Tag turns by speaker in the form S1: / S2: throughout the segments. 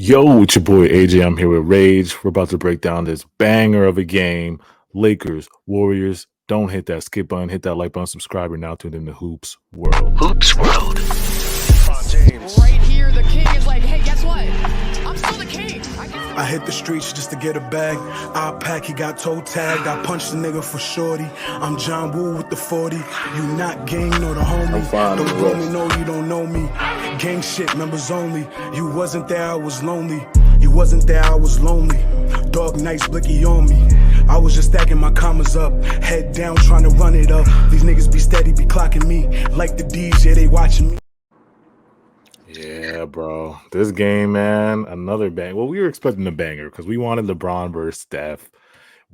S1: Yo, it's your boy AJ. I'm here with Rage. We're about to break down this banger of a game. Lakers, Warriors. Don't hit that skip button, hit that like button, subscribe. You're now tuned in the Hoops World.
S2: Hoops World.
S3: Right here, the king is like, hey, guess what? I'm still the king.
S4: I hit the streets just to get a bag. I pack, he got toe tagged. I punched the nigga for shorty. I'm John Woo with the 40. You not gang nor the homie. Don't blow me, no, you don't know me. Gang shit, members only. You wasn't there, I was lonely. You wasn't there, I was lonely. Dog nights, blicky on me. I was just stacking my commas up. Head down, trying to run it up. These niggas be steady, be clocking me. Like the DJ, they watching me.
S1: Yeah, bro. This game, man, another bang. Well, we were expecting a banger because we wanted LeBron versus Steph.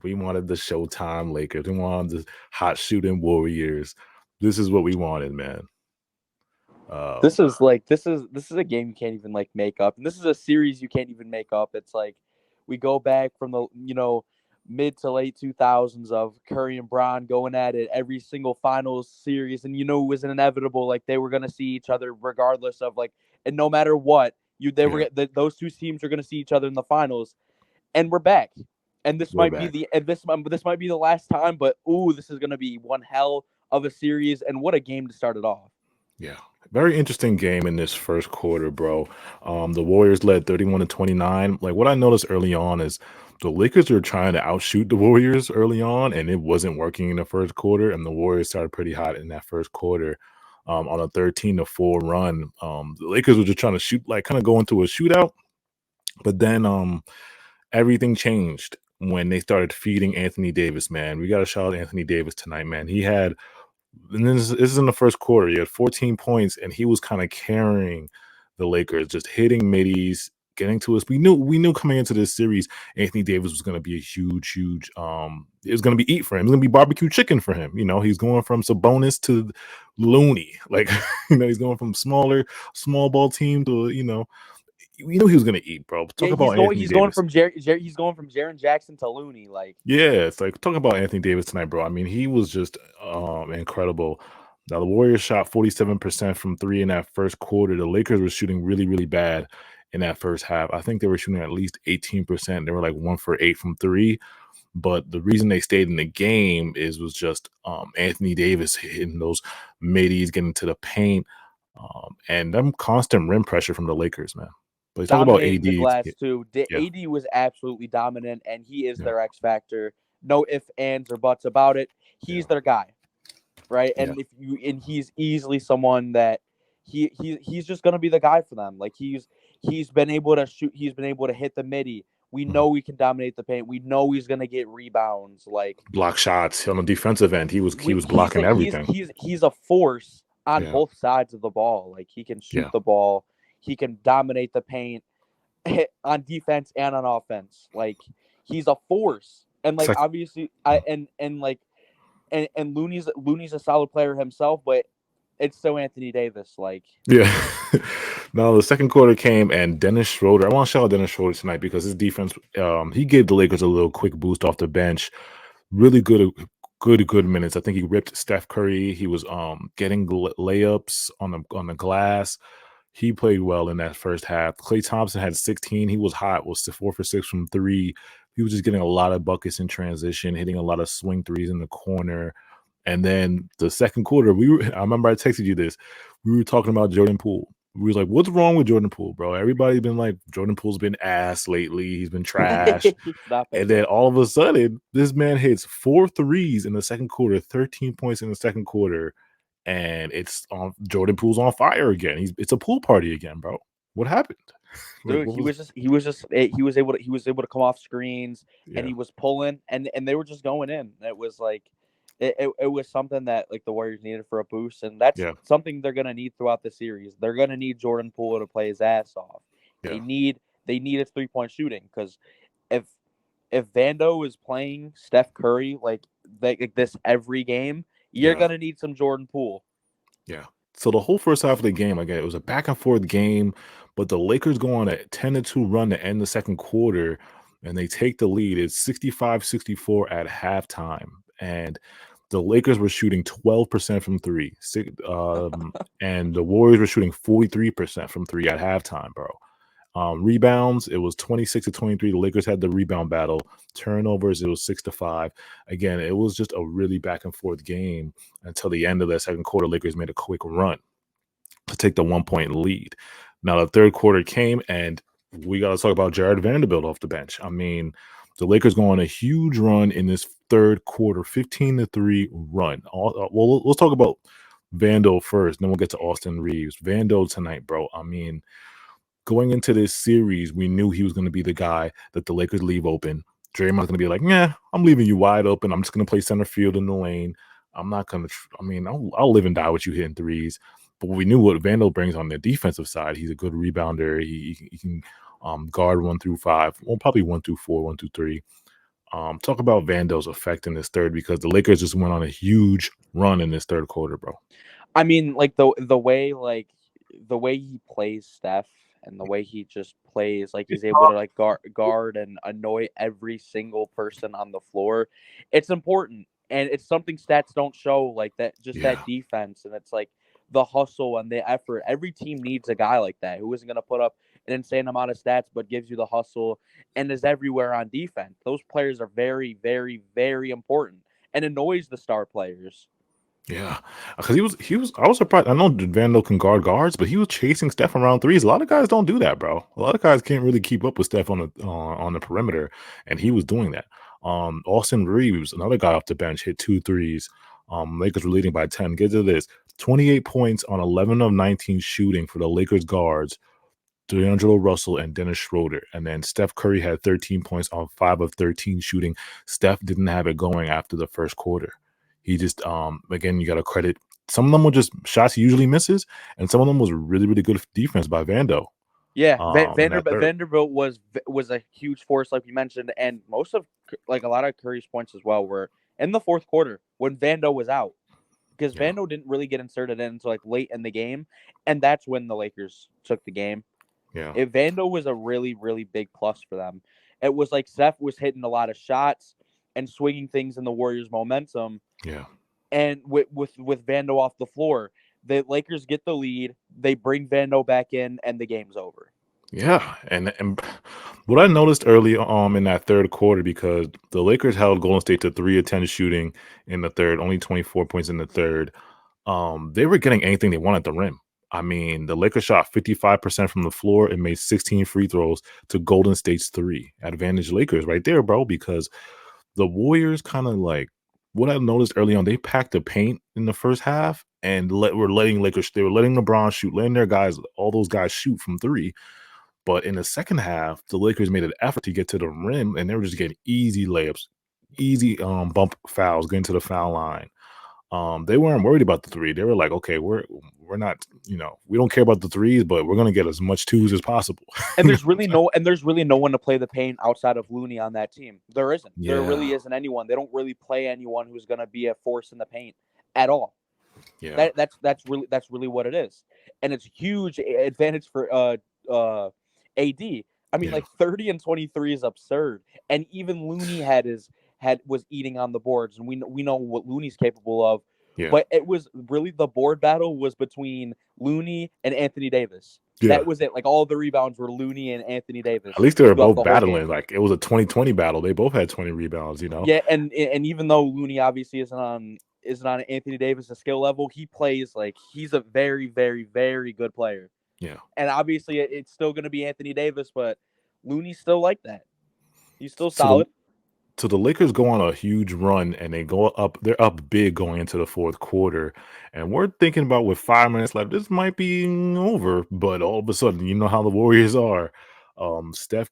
S1: We wanted the Showtime Lakers. We wanted the hot shooting Warriors. This is what we wanted, man.
S5: This is a game you can't even make up, and this is a series you can't even make up. It's like we go back from the mid to late 2000s of Curry and Bron going at it every single finals series, and it was inevitable. Like they were gonna see each other regardless of and no matter what those two teams are gonna see each other in the finals, and we're back. And this might be the last time, but this is gonna be one hell of a series, and what a game to start it off.
S1: Yeah. Very interesting game in this first quarter, bro. The Warriors led 31-29. Like what I noticed early on is the Lakers were trying to outshoot the Warriors early on, and it wasn't working in the first quarter. And the Warriors started pretty hot in that first quarter on a 13-4 run. The Lakers were just trying to shoot, kind of go into a shootout. But then everything changed when they started feeding Anthony Davis, man. We got to shout out Anthony Davis tonight, man. He had... And this is in the first quarter. He had 14 points, and he was kind of carrying the Lakers, just hitting middies, getting to us. We knew coming into this series, Anthony Davis was going to be a huge. It was going to be eat for him. It was going to be barbecue chicken for him. He's going from Sabonis to Looney. He's going from small ball team to he was gonna eat, bro. He's
S5: going from Jaren Jackson to Looney.
S1: It's talk about Anthony Davis tonight, bro. I mean, he was just incredible. Now the Warriors shot 47% from three in that first quarter. The Lakers were shooting really, really bad in that first half. I think they were shooting at least 18%. They were 1 for 8 from three. But the reason they stayed in the game was just Anthony Davis hitting those middies, getting to the paint, and them constant rim pressure from the Lakers, man. But talk about AD.
S5: The glass too. AD was absolutely dominant, and he is their X factor. No ifs, ands, or buts about it. He's their guy, right? And he's easily someone that he's just gonna be the guy for them. He's been able to shoot. He's been able to hit the midi. We know he can dominate the paint. We know he's gonna get rebounds,
S1: block shots on the defensive end. He was blocking everything.
S5: He's a force on both sides of the ball. He can shoot the ball. He can dominate the paint on defense and on offense. He's a force, and obviously, Looney's a solid player himself, but it's so Anthony Davis.
S1: Now the second quarter came, and Dennis Schroeder. I want to shout out Dennis Schroeder tonight because his defense. He gave the Lakers a little quick boost off the bench. Really good minutes. I think he ripped Steph Curry. He was getting layups on the glass. He played well in that first half. Klay Thompson had 16. He was hot. Was 4 for 6 from three. He was just getting a lot of buckets in transition, hitting a lot of swing threes in the corner. And then the second quarter, I remember I texted you this. We were talking about Jordan Poole. We was like, what's wrong with Jordan Poole, bro? Everybody's been like, Jordan Poole's been ass lately. He's been trash. And then all of a sudden, this man hits 4 threes in the second quarter, 13 points in the second quarter. And it's on Jordan Poole's on fire again. It's a pool party again, bro. What happened?
S5: Dude, he was able to come off screens, and he was pulling, and they were just going in. It was it was something that the Warriors needed for a boost, and that's something they're gonna need throughout the series. They're gonna need Jordan Poole to play his ass off. They need his 3-point shooting, because if Vando is playing Steph Curry like this every game, you're going to need some Jordan Poole.
S1: Yeah. So the whole first half of the game, again, it was a back and forth game, but the Lakers go on a 10-2 run to end the second quarter, and they take the lead. It's 65-64 at halftime. And the Lakers were shooting 12% from three. And the Warriors were shooting 43% from three at halftime, bro. Rebounds, it was 26-23. The Lakers had the rebound battle. Turnovers, it was 6-5. Again, it was just a really back and forth game until the end of the second quarter. Lakers made a quick run to take the 1-point lead. Now the third quarter came, and we got to talk about Jared Vanderbilt off the bench. I mean, the Lakers go on a huge run in this third quarter, 15-3 run. Well, let's talk about Vando first, then we'll get to Austin Reeves. Vando tonight, bro. I mean, going into this series, we knew he was going to be the guy that the Lakers leave open. Draymond's going to be like, "Yeah, I'm leaving you wide open. I'm just going to play center field in the lane. I'm not going to. I mean, I'll live and die with you hitting threes." But we knew what Vandal brings on the defensive side. He's a good rebounder. He can guard 1 through 5. Well, probably 1 through 4, 1 through 3. Talk about Vandal's effect in this third, because the Lakers just went on a huge run in this third quarter, bro.
S5: I mean, like the way he plays Steph, and the way he just plays, like he's able to like guard and annoy every single person on the floor. It's important, and it's something stats don't show, like that. Just that defense, and it's like the hustle and the effort. Every team needs a guy like that who isn't going to put up an insane amount of stats, but gives you the hustle and is everywhere on defense. Those players are very, very, very important and annoys the star players.
S1: Yeah, because he was. I was surprised. I know Vandal can guard guards, but he was chasing Steph around threes. A lot of guys don't do that, bro. A lot of guys can't really keep up with Steph on the perimeter, and he was doing that. Austin Reeves, another guy off the bench, hit 2 threes. Lakers were leading by 10. Get to this: 28 points on 11 of 19 shooting for the Lakers guards, D'Angelo Russell and Dennis Schroeder. And then Steph Curry had 13 points on 5 of 13 shooting. Steph didn't have it going after the first quarter. He just, again, you got to credit. Some of them were just shots he usually misses, and some of them was really, really good defense by Vando.
S5: Yeah, Vanderbilt was a huge force, like you mentioned, and most of, like, a lot of Curry's points as well were in the fourth quarter when Vando was out, because Vando didn't really get inserted in until like late in the game, and that's when the Lakers took the game.
S1: Yeah,
S5: Vando was a really, really big plus for them. It was like Steph was hitting a lot of shots and swinging things in the Warriors' momentum.
S1: Yeah.
S5: And with Vando off the floor, the Lakers get the lead. They bring Vando back in, and the game's over.
S1: Yeah, and what I noticed early in that third quarter, because the Lakers held Golden State to 3 of 10 shooting in the third, only 24 points in the third. They were getting anything they wanted at the rim. I mean, the Lakers shot 55% from the floor and made 16 free throws to Golden State's 3. Advantage Lakers right there, bro, because the Warriors kind of like, what I noticed early on, they packed the paint in the first half and were letting LeBron shoot, letting their guys, all those guys shoot from 3. But in the second half, the Lakers made an effort to get to the rim, and they were just getting easy layups, easy bump fouls, getting to the foul line. They weren't worried about the 3. They were like, okay, we're not, we don't care about the 3s, but we're gonna get as much 2s as possible.
S5: And there's really no one to play the paint outside of Looney on that team. There isn't.
S1: Yeah.
S5: There really isn't anyone. They don't really play anyone who's gonna be a force in the paint at all.
S1: Yeah,
S5: that's really what it is, and it's huge advantage for AD. I mean, like 30 and 23 is absurd, and even Looney was eating on the boards, and we know what Looney's capable of.
S1: Yeah.
S5: But it was really, the board battle was between Looney and Anthony Davis.
S1: Yeah.
S5: That was it. Like, all the rebounds were Looney and Anthony Davis.
S1: At least they were both battling. Like, it was a 20-20 battle. They both had 20 rebounds.
S5: Yeah, and even though Looney obviously isn't on Anthony Davis' skill level, he plays like he's a very, very, very good player.
S1: Yeah.
S5: And obviously it's still going to be Anthony Davis, but Looney's still like that. He's still solid.
S1: So the Lakers go on a huge run, and they're up big going into the fourth quarter. And we're thinking about, with 5 minutes left, this might be over. But all of a sudden, you know how the Warriors are. Steph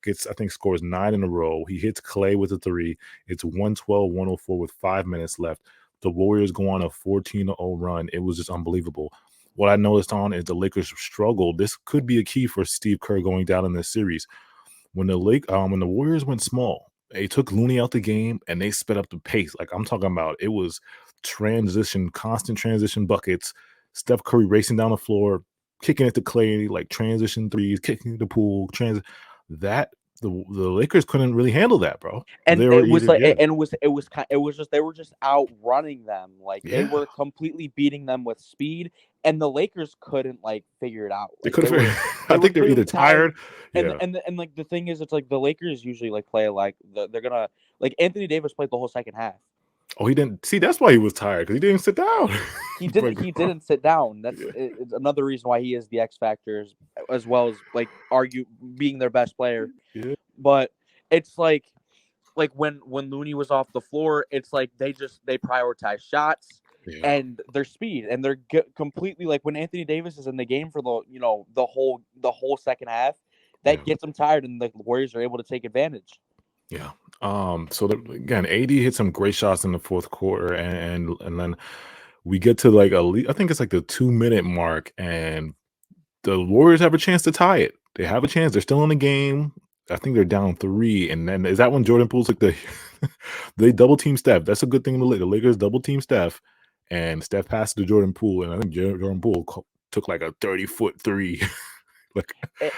S1: scores 9 in a row. He hits Clay with a 3. It's 112-104 with 5 minutes left. The Warriors go on a 14-0 run. It was just unbelievable. What I noticed is the Lakers struggled. This could be a key for Steve Kerr going down in this series. When the Warriors went small, they took Looney out the game and they sped up the pace. Like, I'm talking about, it was constant transition buckets. Steph Curry racing down the floor, kicking it to Clay, like transition threes, kicking it to Poole. That the Lakers couldn't really handle that, bro.
S5: And
S1: They were
S5: it was
S1: either
S5: like, and it was just they were just outrunning them. Like they
S1: yeah.
S5: were completely beating them with speed, and the Lakers couldn't like figure it out.
S1: They
S5: Like
S1: could have.
S5: they
S1: I
S5: were
S1: think they're either
S5: clearly tired.
S1: tired. Yeah.
S5: And like the thing is, it's like the Lakers usually like play like they're gonna like Anthony Davis played the whole second half.
S1: Oh, he didn't see. That's why he was tired because he didn't sit down.
S5: He didn't sit down. That's it's another reason why he is the X factor as well as like argue being their best player.
S1: Yeah.
S5: But it's like when Looney was off the floor, it's like they prioritize shots
S1: Yeah.
S5: and their speed, and they're completely like when Anthony Davis is in the game for the whole second half, that gets them tired, and the Warriors are able to take advantage.
S1: Yeah. So again, AD hit some great shots in the fourth quarter, and then we get to like I think it's like the 2-minute mark, and the Warriors have a chance to tie it. They have a chance. They're still in the game. I think they're down 3, and then is that when Jordan Poole's like they double team Steph? That's a good thing. The Lakers double team Steph, and Steph passed to Jordan Poole, and I think Jordan Poole took like a 30-foot three. Like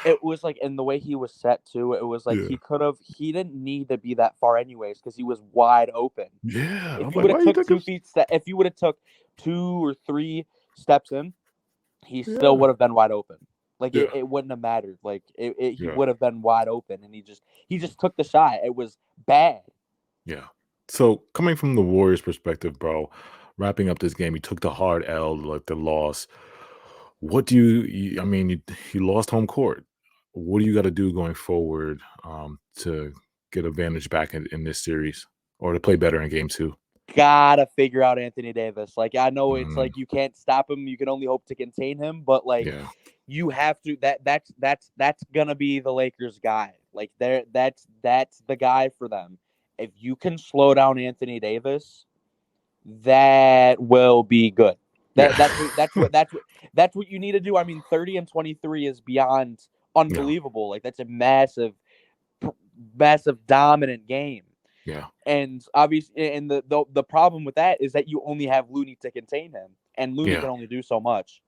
S5: it was like, and the way he was set too, it was like he didn't need to be that far anyways because he was wide open.
S1: Yeah,
S5: if you would have took 2 feet, if you would have took 2 or 3 steps in, he still would have been wide open. Like it wouldn't have mattered. Like he would have been wide open, and he just took the shot. It was bad.
S1: Yeah. So coming from the Warriors' perspective, bro, wrapping up this game, you took the hard L, like the loss. What do you I mean, you lost home court. What do you got to do going forward to get advantage back in this series or to play better in game 2?
S5: Gotta figure out Anthony Davis. Like I know it's like you can't stop him. You can only hope to contain him, but like you have to. That's gonna be the Lakers' guy. Like that's the guy for them. If you can slow down Anthony Davis, that will be good. That's what you need to do. I mean, 30 and 23 is beyond unbelievable. Like that's a massive dominant game.
S1: Yeah.
S5: And obviously, and the problem with that is that you only have Looney to contain him, and Looney can only do so much.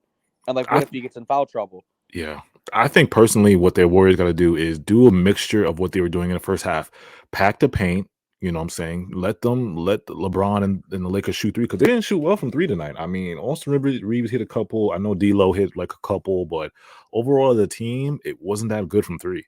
S5: And like, what if he gets in foul trouble?
S1: Yeah. I think personally what their Warriors got to do is do a mixture of what they were doing in the first half. Pack the paint, you know what I'm saying? Let LeBron and the Lakers shoot 3 because they didn't shoot well from 3 tonight. I mean, Austin Reeves hit a couple. I know D'Lo hit like a couple, but overall the team, it wasn't that good from 3.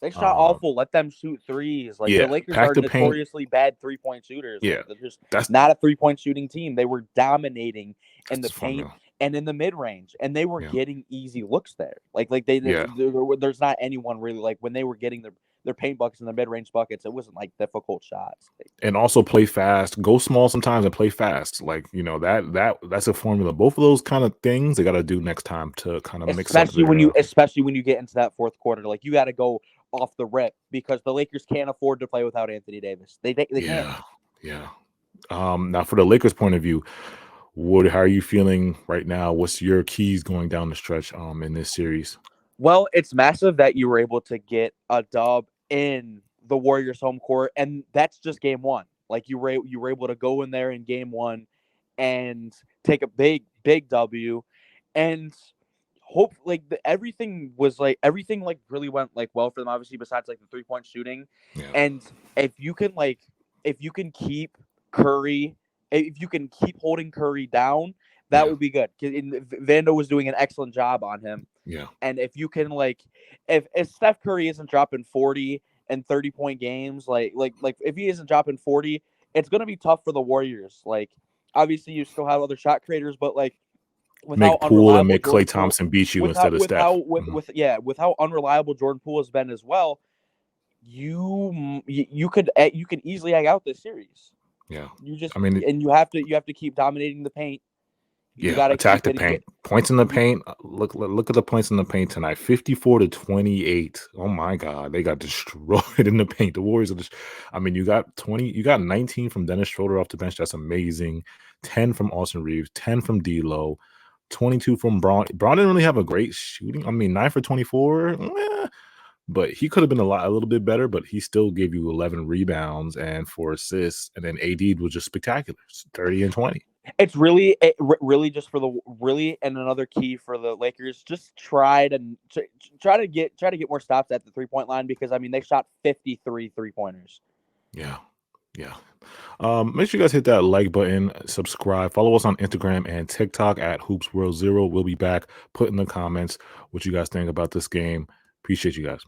S5: They shot awful. Let them shoot threes. Like the Lakers are notoriously bad 3-point shooters.
S1: Yeah,
S5: like, they're just not a 3-point shooting team. They were dominating in the paint and in the mid range, and they were getting easy looks there. Like there's not anyone really like when they were getting their paint buckets and their mid range buckets. It wasn't like difficult shots.
S1: And also play fast. Go small sometimes and play fast. Like that's a formula. Both of those kind of things they got to do next time to kind of mix up.
S5: Especially when you get into that fourth quarter, like you got to go off the rip because the Lakers can't afford to play without Anthony Davis. They can't.
S1: Yeah. Now for the Lakers' point of view, how are you feeling right now? What's your keys going down the stretch in this series?
S5: Well, it's massive that you were able to get a dub in the Warriors' home court, and that's just game 1. Like you were able to go in there in game 1 and take a big W, and hope like everything really went like well for them. Obviously, besides like the 3-point shooting, and if you can keep Curry. If you can keep holding Curry down, that would be good. Vando was doing an excellent job on him.
S1: Yeah.
S5: And if you can if Steph Curry isn't dropping 40 and 30-point games, like if he isn't dropping 40, it's gonna be tough for the Warriors. Like obviously you still have other shot creators, but like
S1: make Poole and make Klay Thompson beat you instead of Steph.
S5: With how unreliable Jordan Poole has been as well, you can easily egg out this series.
S1: Yeah,
S5: and you have to keep dominating the paint.
S1: You gotta attack the paint. Points in the paint. Look at the points in the paint tonight. 54-28. Oh my God, they got destroyed in the paint. The Warriors are you got 20. You got 19 from Dennis Schroeder off the bench. That's amazing. 10 from Austin Reeves. 10 from D'Lo. 22 from Braun. Braun didn't really have a great shooting. 9 for 24. But he could have been a little bit better, but he still gave you 11 rebounds and 4 assists. And then AD was just spectacular, 30 and 20.
S5: It's really really just for the and another key for the Lakers, just try to get more stops at the 3-point line, because I mean they shot 53 3-pointers.
S1: Yeah. Yeah. Make sure you guys hit that like button, subscribe, follow us on Instagram and TikTok at Hoops World Zero. We'll be back. Put in the comments what you guys think about this game. Appreciate you guys.